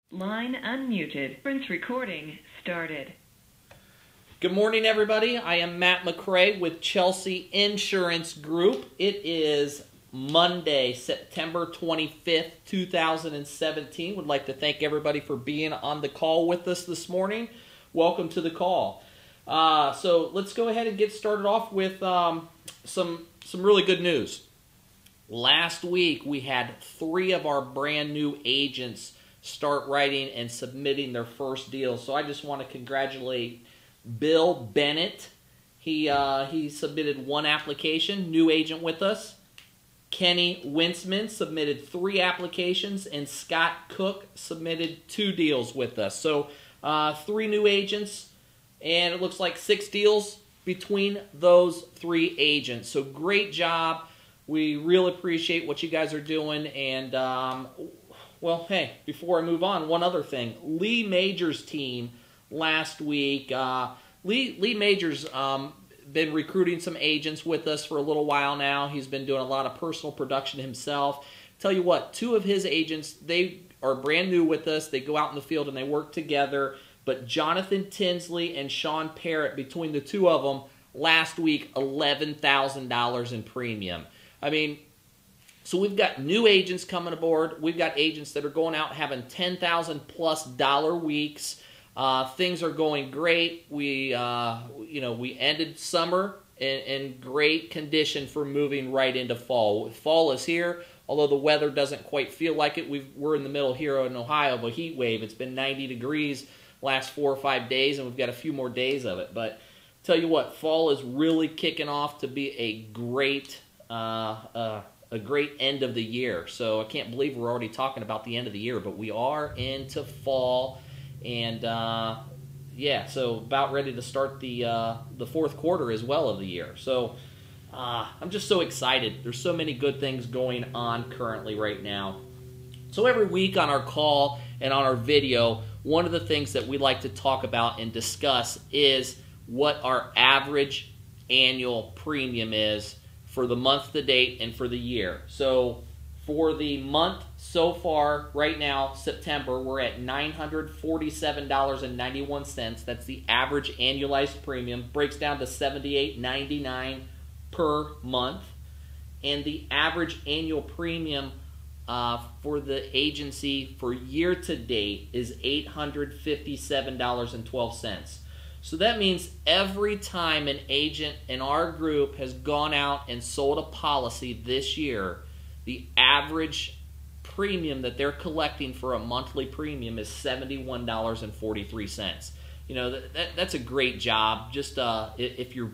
Line unmuted. Conference recording started. Good morning, everybody. I am Matt McRae with Chelsea Insurance Group. It is Monday, September 25th, 2017. Would like to thank everybody for being on the call with us this morning. Welcome to the call. So let's go ahead and get started off with some really good news. Last week, we had 3 of our brand new agents start writing and submitting their first deals. So I just want to congratulate Bill Bennett. He submitted 1 application, new agent with us. Kenny Winsman submitted 3 applications, and Scott Cook submitted 2 deals with us. So 3 new agents, and it looks like 6 deals between those 3 agents. So great job. We really appreciate what you guys are doing, and well, hey, before I move on, one other thing. Lee Majors' team last week, Lee Majors been recruiting some agents with us for a little while now. He's been doing a lot of personal production himself. Tell you what, 2 of his agents, they are brand new with us. They go out in the field and they work together. But Jonathan Tinsley and Sean Parrott, between the 2 of them, last week, $11,000 in premium. I mean, so we've got new agents coming aboard. We've got agents that are going out having $10,000+ weeks. Things are going great. We ended summer in great condition for moving right into fall. Fall is here, although the weather doesn't quite feel like it. We're in the middle here in Ohio of a heat wave. It's been 90 degrees last 4 or 5 days, and we've got a few more days of it. But tell you what, fall is really kicking off to be a great end of the year. So I can't believe we're already talking about the end of the year, but we are into fall, and yeah, so about ready to start the fourth quarter as well of the year. So I'm just so excited. There's so many good things going on currently right now. So every week on our call and on our video, one of the things that we like to talk about and discuss is what our average annual premium is for the month to date and for the year. So for the month so far, right now, September, we're at $947.91. That's the average annualized premium. Breaks down to $78.99 per month. And the average annual premium for the agency for year to date is $857.12. So that means every time an agent in our group has gone out and sold a policy this year, the average premium that they're collecting for a monthly premium is $71.43. You know, that's a great job. Just if you're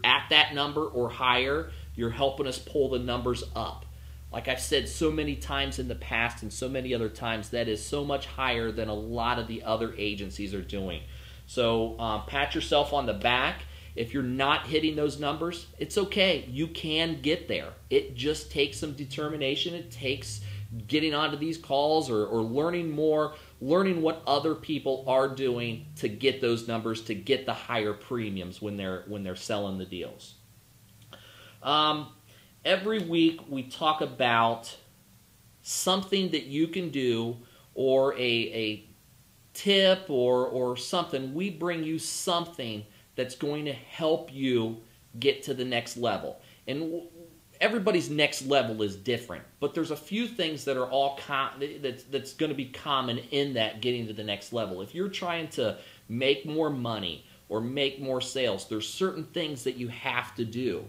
at that number or higher, you're helping us pull the numbers up. Like I've said so many times in the past and so many other times, that is so much higher than a lot of the other agencies are doing. So pat yourself on the back. If you're not hitting those numbers, it's okay. You can get there. It just takes some determination. It takes getting onto these calls or learning more, learning what other people are doing to get those numbers, to get the higher premiums when they're selling the deals. Every week we talk about something that you can do, or a tip or something. We bring you something that's going to help you get to the next level. And everybody's next level is different, but there's a few things that are all that's going to be common in that getting to the next level. If you're trying to make more money or make more sales, there's certain things that you have to do.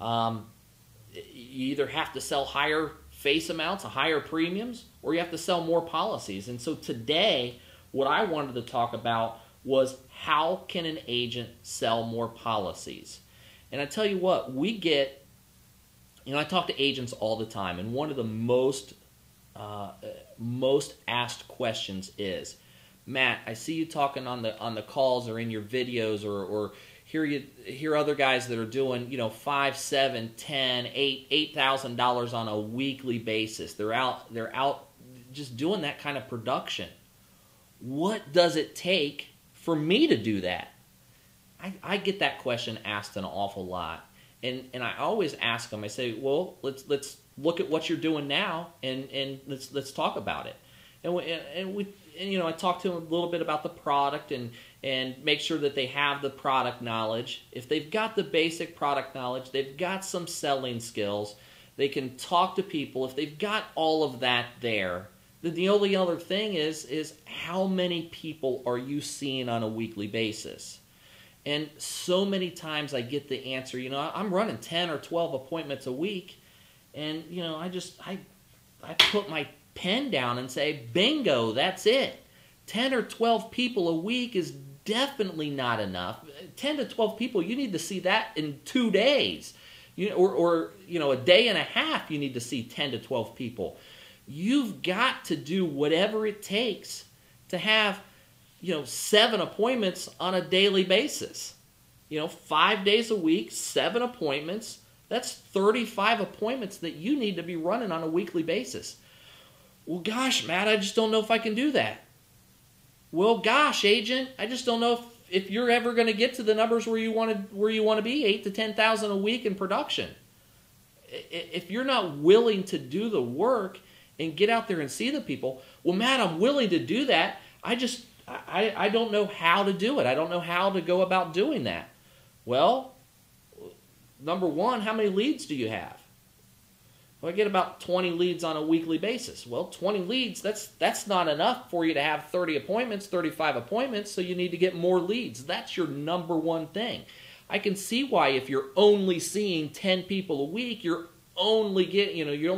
You either have to sell higher face amounts, higher premiums, or you have to sell more policies. And so today, what I wanted to talk about was how can an agent sell more policies? And I tell you what, we get, I talk to agents all the time, and one of the most asked questions is, Matt, I see you talking on the calls or in your videos, or hear other guys that are doing, $5, $7, $10, $8,000 on a weekly basis. They're out just doing that kind of production. What does it take for me to do that? I get that question asked an awful lot, and I always ask them. I say, well, let's look at what you're doing now, and let's talk about it. And I talk to them a little bit about the product and make sure that they have the product knowledge. If they've got the basic product knowledge, they've got some selling skills, they can talk to people. If they've got all of that there, then the only other thing is how many people are you seeing on a weekly basis? And so many times I get the answer, I'm running 10 or 12 appointments a week, and I put my pen down and say, bingo, that's it. 10 or 12 people a week is definitely not enough. 10 to 12 people, you need to see that in 2 days. Or a day and a half, you need to see 10 to 12 people. You've got to do whatever it takes to have 7 appointments on a daily basis. 5 days a week, 7 appointments. That's 35 appointments that you need to be running on a weekly basis. Well, gosh, Matt, I just don't know if I can do that. Well, gosh, agent, I just don't know if you're ever going to get to the numbers where you want to be, 8 to 10,000 a week in production. If you're not willing to do the work and get out there and see the people, well, Matt, I'm willing to do that. I don't know how to do it. I don't know how to go about doing that. Well, number one, how many leads do you have? Well, I get about 20 leads on a weekly basis. Well, 20 leads, that's not enough for you to have 30 appointments, 35 appointments, so you need to get more leads. That's your number one thing. I can see why if you're only seeing 10 people a week, you only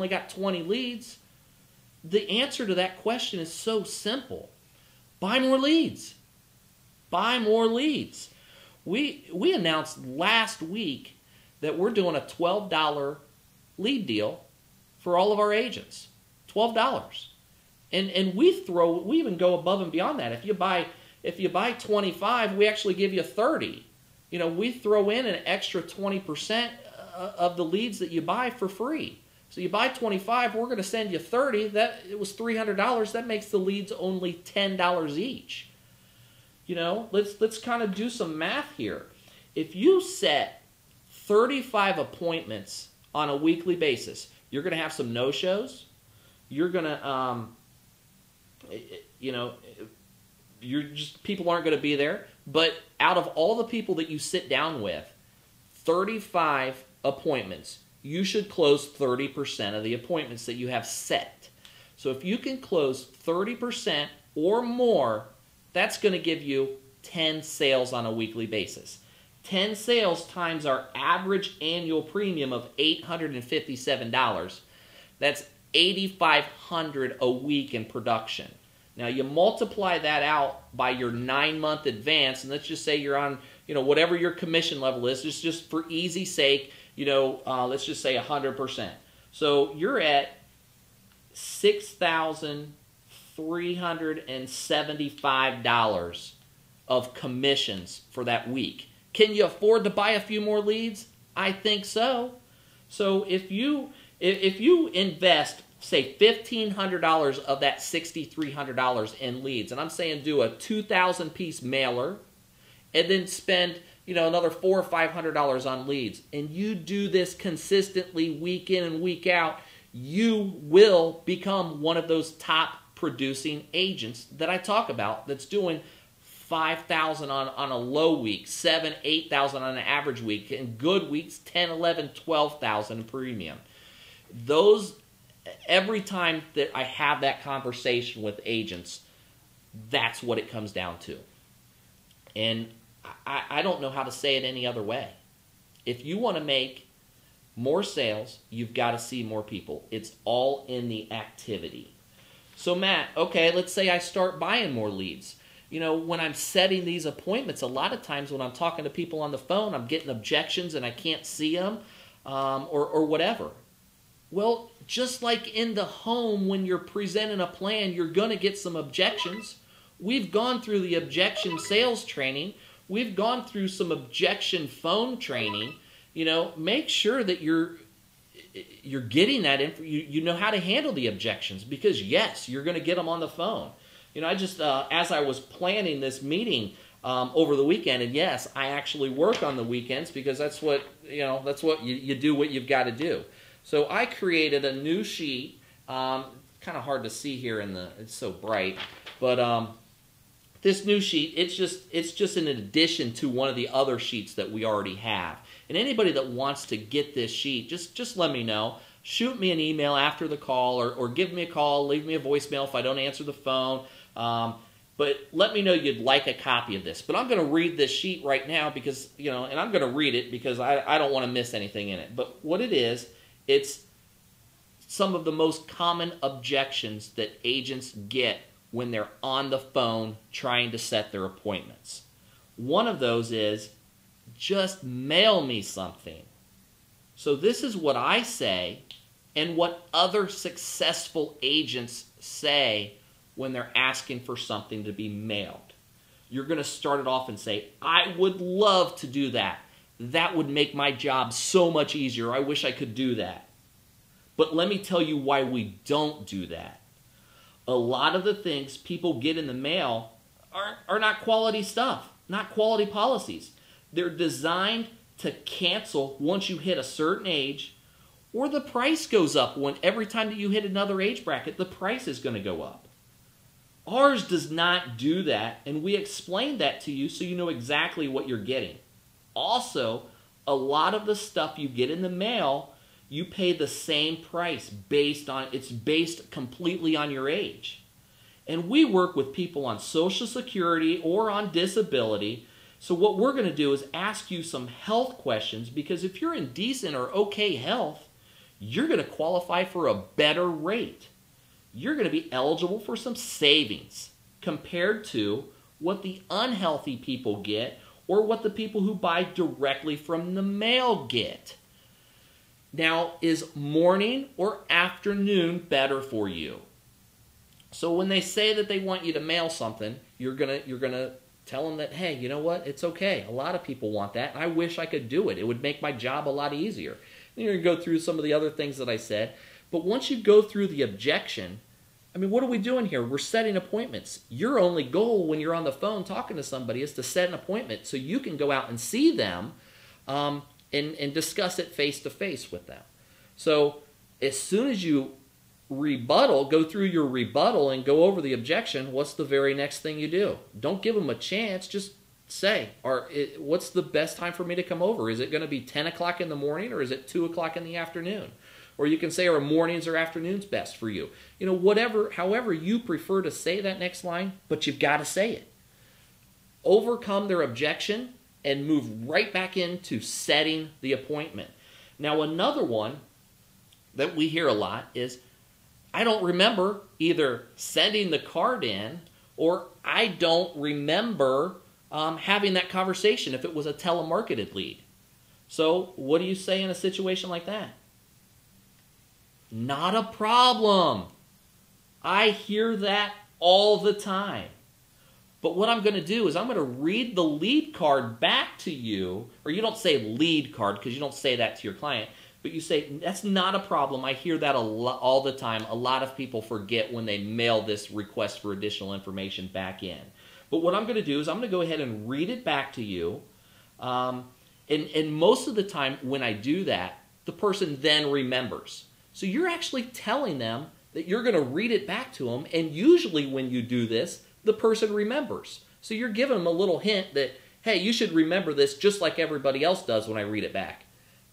got 20 leads. The answer to that question is so simple. Buy more leads. Buy more leads. We announced last week that we're doing a $12 lead deal for all of our agents. $12. And we even go above and beyond that. If you buy 25, we actually give you 30. We throw in an extra 20% of the leads that you buy for free. So you buy 25, we're going to send you 30. It was $300. That makes the leads only $10 each. Let's kind of do some math here. If you set 35 appointments on a weekly basis, you're going to have some no-shows. You're going to, people aren't going to be there. But out of all the people that you sit down with, 35 appointments, you should close 30% of the appointments that you have set. So if you can close 30% or more, that's going to give you 10 sales on a weekly basis. 10 sales times our average annual premium of $857. That's $8,500 a week in production. Now you multiply that out by your 9-month advance, and let's just say you're on, whatever your commission level is, just for easy sake, let's just say 100%. So you're at $6,375 of commissions for that week. Can you afford to buy a few more leads? I think so. So if you invest, say, $1,500 of that $6,300 in leads, and I'm saying do a 2,000-piece mailer, and then spend another $400 or $500 on leads, and you do this consistently week in and week out, you will become one of those top producing agents that I talk about that's doing $5,000 on a low week, $7,000, $8,000 on an average week, and good weeks, $10,000, $11,000, $12,000 premium. Every time that I have that conversation with agents, that's what it comes down to. And I don't know how to say it any other way. If you want to make more sales, you've got to see more people. It's all in the activity. So Matt, okay, let's say I start buying more leads. When I'm setting these appointments, a lot of times when I'm talking to people on the phone, I'm getting objections and I can't see them or whatever. Well, just like in the home, when you're presenting a plan, you're going to get some objections. We've gone through the objection sales training. We've gone through some objection phone training. Make sure that you're getting that you know how to handle the objections, because yes, you're going to get them on the phone. I just as I was planning this meeting over the weekend, and yes, I actually work on the weekends because that's what you do what you've got to do. So I created a new sheet. Kind of hard to see here it's so bright. But this new sheet, it's just an addition to one of the other sheets that we already have. And anybody that wants to get this sheet, just let me know. Shoot me an email after the call, or give me a call, leave me a voicemail if I don't answer the phone. But let me know you'd like a copy of this. But I'm going to read this sheet right now because, and I'm going to read it because I don't want to miss anything in it. But what it is, it's some of the most common objections that agents get when they're on the phone trying to set their appointments. One of those is, just mail me something. So this is what I say and what other successful agents say when they're asking for something to be mailed. You're going to start it off and say, I would love to do that. That would make my job so much easier. I wish I could do that. But let me tell you why we don't do that. A lot of the things people get in the mail are not quality stuff, not quality policies. They're designed to cancel once you hit a certain age, or the price goes up every time that you hit another age bracket, the price is going to go up. Ours does not do that, and we explain that to you so you know exactly what you're getting. Also, a lot of the stuff you get in the mail, you pay the same price it's based completely on your age. And we work with people on Social Security or on disability. So what we're going to do is ask you some health questions, because if you're in decent or okay health, you're going to qualify for a better rate. You're going to be eligible for some savings compared to what the unhealthy people get or what the people who buy directly from the mail get. Now, is morning or afternoon better for you? So when they say that they want you to mail something, you're gonna tell them that, hey, you know what? It's okay. A lot of people want that. I wish I could do it. It would make my job a lot easier. Then you're going to go through some of the other things that I said. But once you go through the objection, what are we doing here? We're setting appointments. Your only goal when you're on the phone talking to somebody is to set an appointment so you can go out and see them and discuss it face-to-face with them. So as soon as you go through your rebuttal and go over the objection, what's the very next thing you do? Don't give them a chance. Just say, what's the best time for me to come over? Is it going to be 10 o'clock in the morning, or is it 2 o'clock in the afternoon? Or you can say, are mornings or afternoons best for you? However you prefer to say that next line, but you've got to say it. Overcome their objection and move right back into setting the appointment. Now, another one that we hear a lot is, I don't remember either sending the card in, or I don't remember having that conversation if it was a telemarketed lead. So what do you say in a situation like that? Not a problem. I hear that all the time. But what I'm going to do is I'm going to read the lead card back to you, or you don't say lead card because you don't say that to your client, but you say, that's not a problem. I hear that all the time. A lot of people forget when they mail this request for additional information back in. But what I'm going to do is I'm going to go ahead and read it back to you. And most of the time when I do that, the person then remembers. So you're actually telling them that you're going to read it back to them. And usually when you do this, the person remembers. So you're giving them a little hint that, hey, you should remember this just like everybody else does when I read it back.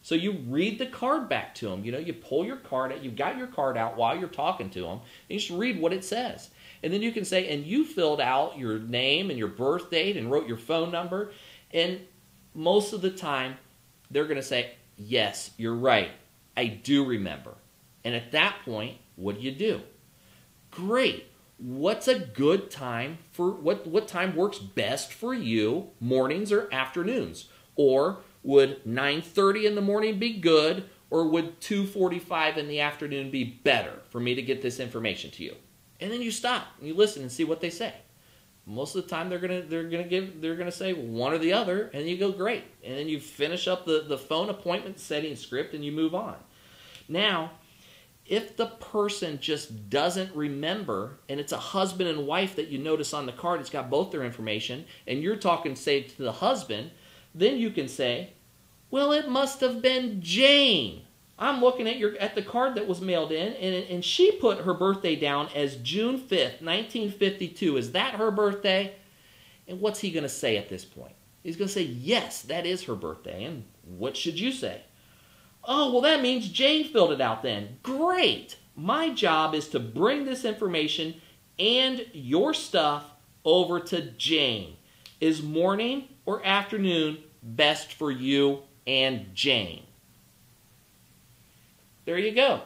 So you read the card back to them. You pull your card out. You've got your card out while you're talking to them. And you just read what it says. And then you can say, and you filled out your name and your birth date and wrote your phone number. And most of the time, they're going to say, yes, you're right. I do remember. And at that point, what do? Great. What's a good time for, what time works best for you, mornings or afternoons? Or would 9:30 in the morning be good, or would 2:45 in the afternoon be better for me to get this information to you? And then you stop and you listen and see what they say. Most of the time they're gonna say one or the other, and you go, great. And then you finish up the phone appointment setting script and you move on. Now, if the person just doesn't remember, and it's a husband and wife that you notice on the card, it's got both their information, and you're talking, say, to the husband, then you can say, well, it must have been Jane. I'm looking at the card that was mailed in, and she put her birthday down as June 5th, 1952. Is that her birthday? And what's he going to say at this point? He's going to say, yes, that is her birthday. And what should you say? Oh, well, that means Jane filled it out then. Great. My job is to bring this information and your stuff over to Jane. Is morning or afternoon best for you and Jane? There you go.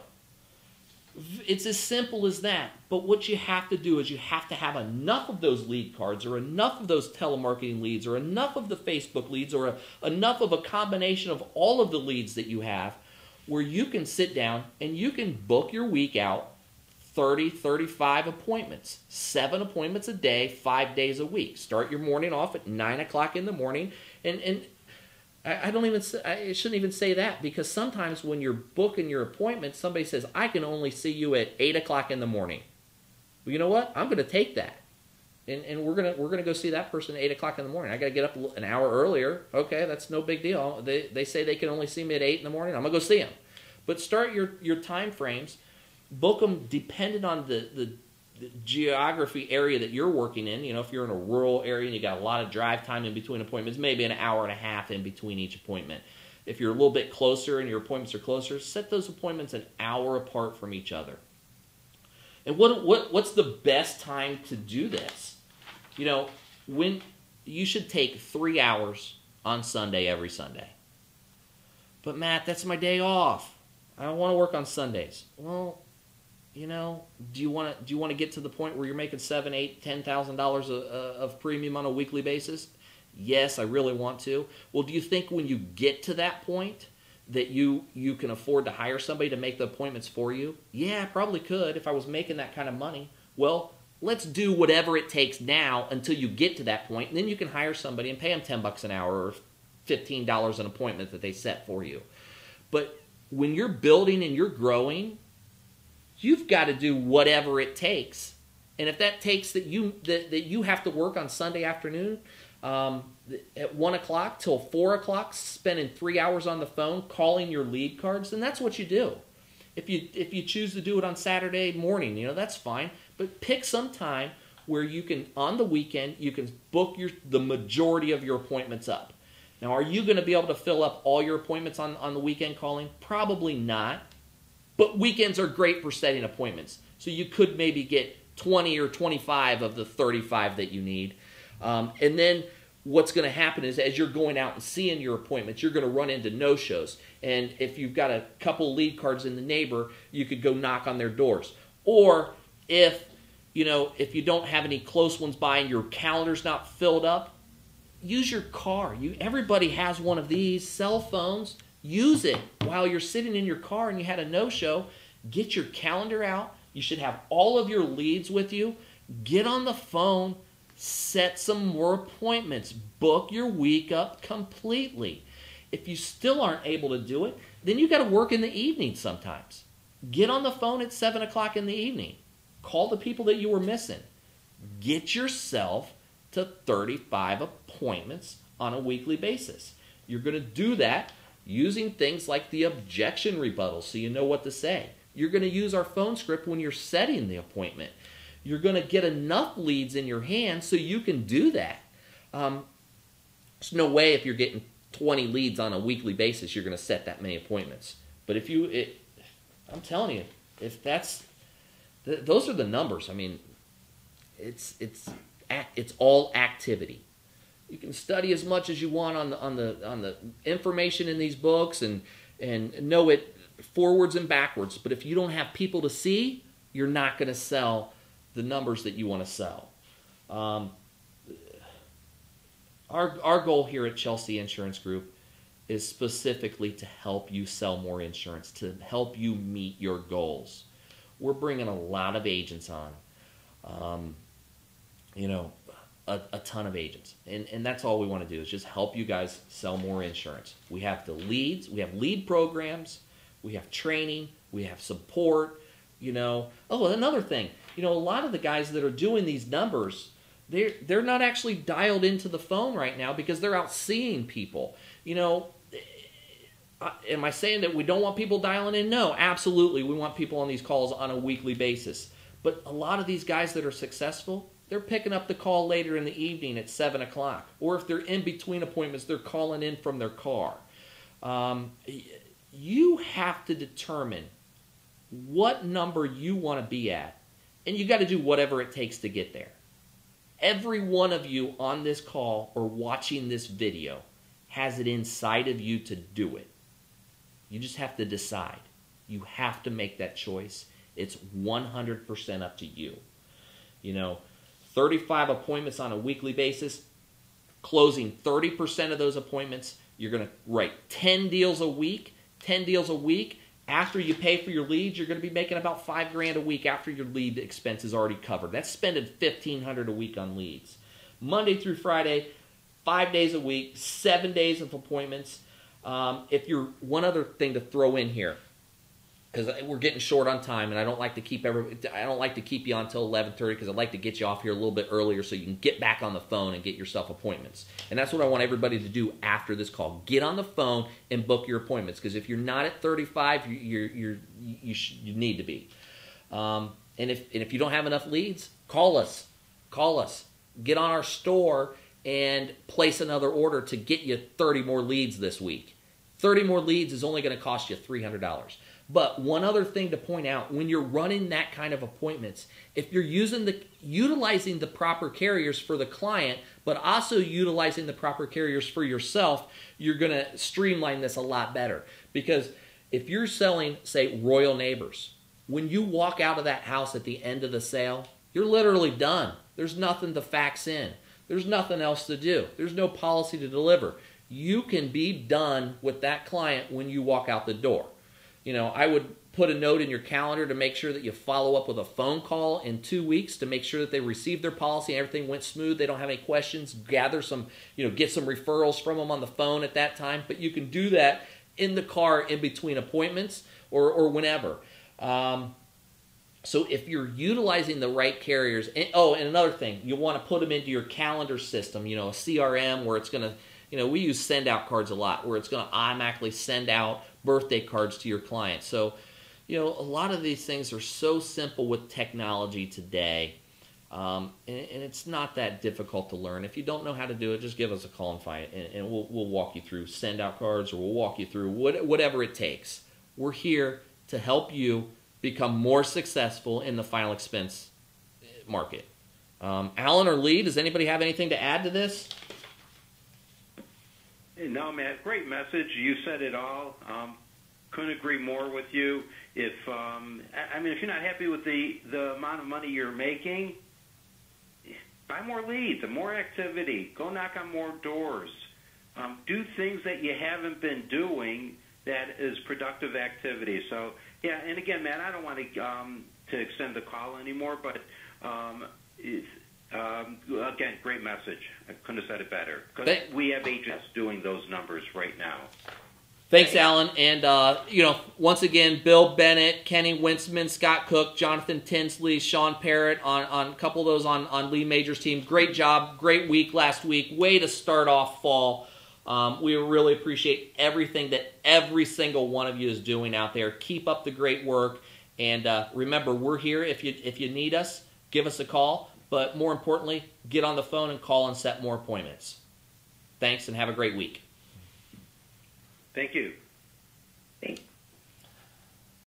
It's as simple as that. But what you have to do is you have to have enough of those lead cards, or enough of those telemarketing leads, or enough of the Facebook leads, or enough of a combination of all of the leads that you have, where you can sit down and you can book your week out 30, 35 appointments, 7 appointments a day, 5 days a week. Start your morning off at 9 o'clock in the morning. And I shouldn't even say that, because sometimes when you're booking your appointment, somebody says, I can only see you at 8 o'clock in the morning. Well, you know what? I'm going to take that. And we're gonna go see that person at 8 o'clock in the morning. I got to get up an hour earlier. Okay, that's no big deal. They say they can only see me at 8 in the morning. I'm going to go see them. But start your time frames. Book them dependent on the geography area that you're working in. You know, if you're in a rural area and you got a lot of drive time in between appointments, maybe an hour and a half in between each appointment. If you're a little bit closer and your appointments are closer, set those appointments an hour apart from each other. And what's the best time to do this? You know, when you should take 3 hours on Sunday every Sunday. But Matt, that's my day off. I don't want to work on Sundays. Well, you know, do you want to get to the point where you're making $7,000, $8,000, $10,000 of premium on a weekly basis? Yes, I really want to. Well, do you think when you get to that point that you can afford to hire somebody to make the appointments for you? Yeah, I probably could if I was making that kind of money. Well, let's do whatever it takes now until you get to that point, and then you can hire somebody and pay them $10 an hour or $15 an appointment that they set for you. But when you're building and you're growing, you've got to do whatever it takes. And if that takes that you have to work on Sunday afternoon at 1 o'clock till 4 o'clock, spending 3 hours on the phone calling your lead cards, then that's what you do. If you choose to do it on Saturday morning, you know, that's fine. But pick some time where you can, on the weekend, you can book the majority of your appointments up. Now, are you going to be able to fill up all your appointments on the weekend calling? Probably not. But weekends are great for setting appointments. So you could maybe get 20 or 25 of the 35 that you need. And then what's going to happen is as you're going out and seeing your appointments, you're going to run into no-shows. And if you've got a couple lead cards in the neighbor, you could go knock on their doors. Or if you don't have any close ones by and your calendar's not filled up, use your car. Everybody has one of these cell phones. Use it while you're sitting in your car and you had a no-show. Get your calendar out. You should have all of your leads with you. Get on the phone. Set some more appointments. Book your week up completely. If you still aren't able to do it, then you got to work in the evening sometimes. Get on the phone at 7 o'clock in the evening. Call the people that you were missing. Get yourself to 35 appointments on a weekly basis. You're going to do that using things like the objection rebuttal so you know what to say. You're going to use our phone script when you're setting the appointment. You're going to get enough leads in your hand so you can do that. There's no way if you're getting 20 leads on a weekly basis, you're going to set that many appointments. But I'm telling you, if those are the numbers. I mean, it's all activity. You can study as much as you want on the information in these books and know it forwards and backwards. But if you don't have people to see, you're not going to sell the numbers that you want to sell. Our goal here at Chelsea Insurance Group is specifically to help you sell more insurance, to help you meet your goals. We're bringing a lot of agents on, a ton of agents. And that's all we want to do is just help you guys sell more insurance. We have the leads, we have lead programs, we have training, we have support, Oh, another thing, a lot of the guys that are doing these numbers, they're not actually dialed into the phone right now because they're out seeing people. am I saying that we don't want people dialing in? No, absolutely. We want people on these calls on a weekly basis. But a lot of these guys that are successful, they're picking up the call later in the evening at 7 o'clock. Or if they're in between appointments, they're calling in from their car. You have to determine what number you want to be at. And you got to do whatever it takes to get there. Every one of you on this call or watching this video has it inside of you to do it. You just have to decide. You have to make that choice. It's 100% up to you. 35 appointments on a weekly basis, closing 30% of those appointments. You're going to write 10 deals a week. 10 deals a week. After you pay for your leads, you're going to be making about $5,000 a week after your lead expense is already covered. That's spending $1,500 a week on leads. Monday through Friday, 5 days a week, 7 days of appointments. One other thing to throw in here, because we're getting short on time, and I don't like to keep you on until 11:30 because I'd like to get you off here a little bit earlier so you can get back on the phone and get yourself appointments. And that's what I want everybody to do after this call. Get on the phone and book your appointments, because if you're not at 35, you need to be. And if you don't have enough leads, call us. Get on our store and place another order to get you 30 more leads this week. 30 more leads is only going to cost you $300. But one other thing to point out, when you're running that kind of appointments, if you're utilizing the proper carriers for the client, but also utilizing the proper carriers for yourself, you're going to streamline this a lot better. Because if you're selling, say, Royal Neighbors, when you walk out of that house at the end of the sale, you're literally done. There's nothing to fax in. There's nothing else to do. There's no policy to deliver. You can be done with that client when you walk out the door. I would put a note in your calendar to make sure that you follow up with a phone call in 2 weeks to make sure that they received their policy and everything went smooth. They don't have any questions. Gather some, get some referrals from them on the phone at that time. But you can do that in the car in between appointments or whenever. So if you're utilizing the right carriers, and another thing, you want to put them into your calendar system, a CRM where it's going to, we use send out cards a lot, where it's going to automatically send out birthday cards to your clients. So, a lot of these things are so simple with technology today, and it's not that difficult to learn. If you don't know how to do it, just give us a call and find it, and we'll walk you through send out cards, or we'll walk you through whatever it takes. We're here to help you become more successful in the final expense market. Alan or Lee, does anybody have anything to add to this? No, Matt, great message. You said it all. Couldn't agree more with you. If you're not happy with the amount of money you're making, buy more leads and more activity. Go knock on more doors. Do things that you haven't been doing that is productive activity. So, yeah, and again, Matt, I don't want to extend the call anymore, but again, great message. I couldn't have said it better. Because we have agents doing those numbers right now. Thanks, Alan. And, once again, Bill Bennett, Kenny Winsman, Scott Cook, Jonathan Tinsley, Sean Parrott on a couple of those on Lee Major's team. Great job. Great week last week. Way to start off fall. We really appreciate everything that every single one of you is doing out there. Keep up the great work. And remember, we're here. If you need us, give us a call. But more importantly, get on the phone and call and set more appointments. Thanks, and have a great week. Thank you. Thanks.